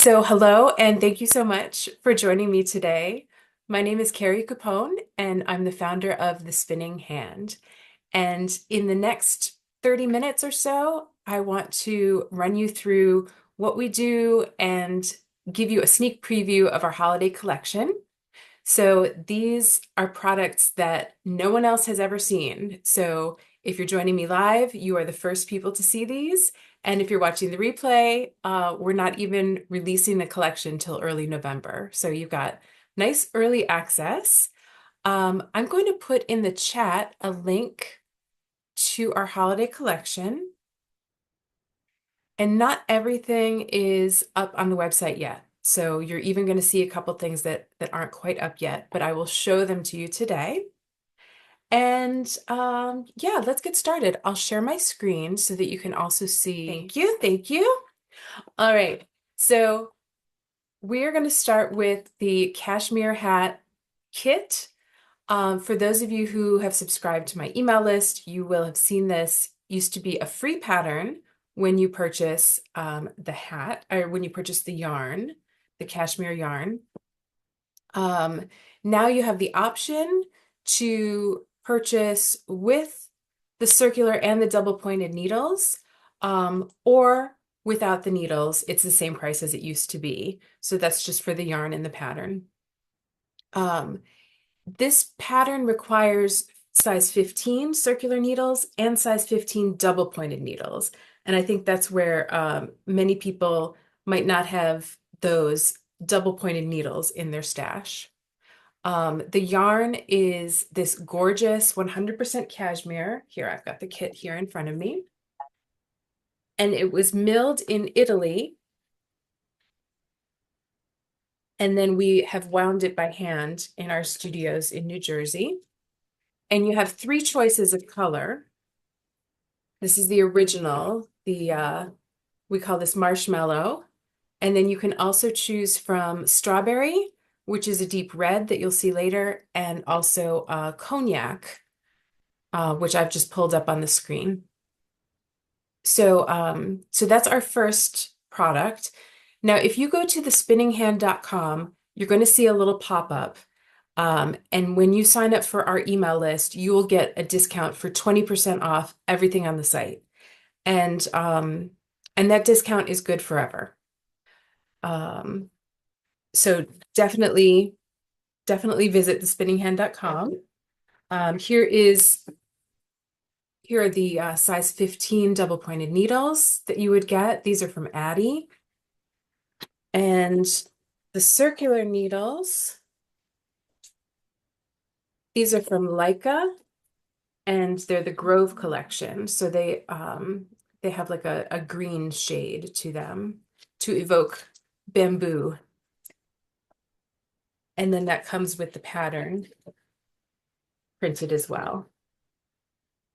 So, hello, and thank you so much for joining me today. My name is Carrie Capone, and I'm the founder of The Spinning Hand. And in the next 30 minutes or so, I want to run you through what we do and give you a sneak preview of our holiday collection. So, these are products that no one else has ever seen. So, if you're joining me live, you are the first people to see these. And if you're watching the replay, we're not even releasing the collection till early November. So you've got nice early access. I'm going to put in the chat a link to our holiday collection. And not everything is up on the website yet. So you're even going to see a couple things that aren't quite up yet, but I will show them to you today. And yeah, let's get started. I'll share my screen so that you can also see. Thank you. Thank you. All right. So we're going to start with the Cashmere Hat Kit. For those of you who have subscribed to my email list, you will have seen this. Used to be a free pattern when you purchase the hat, or when you purchase the yarn, the cashmere yarn. Now you have the option to purchase with the circular and the double pointed needles, or without the needles. It's the same price as it used to be. So that's just for the yarn and the pattern. This pattern requires size 15 circular needles and size 15 double pointed needles. And I think that's where many people might not have those double pointed needles in their stash. The yarn is this gorgeous 100% cashmere. Here, I've got the kit here in front of me. And it was milled in Italy. And then we have wound it by hand in our studios in New Jersey. And you have three choices of color. This is the original, we call this marshmallow. And then you can also choose from strawberry, which is a deep red that you'll see later, and also cognac, which I've just pulled up on the screen. So that's our first product. Now, if you go to thespinninghand.com, you're going to see a little pop-up. And when you sign up for our email list, you will get a discount for 20% off everything on the site. And that discount is good forever. So definitely visit thespinninghand.com. Here are the size 15 double pointed needles that you would get. These are from Addie. And the circular needles, these are from Leica, and they're the Grove collection. So they have like a green shade to them to evoke bamboo. And then that comes with the pattern printed as well.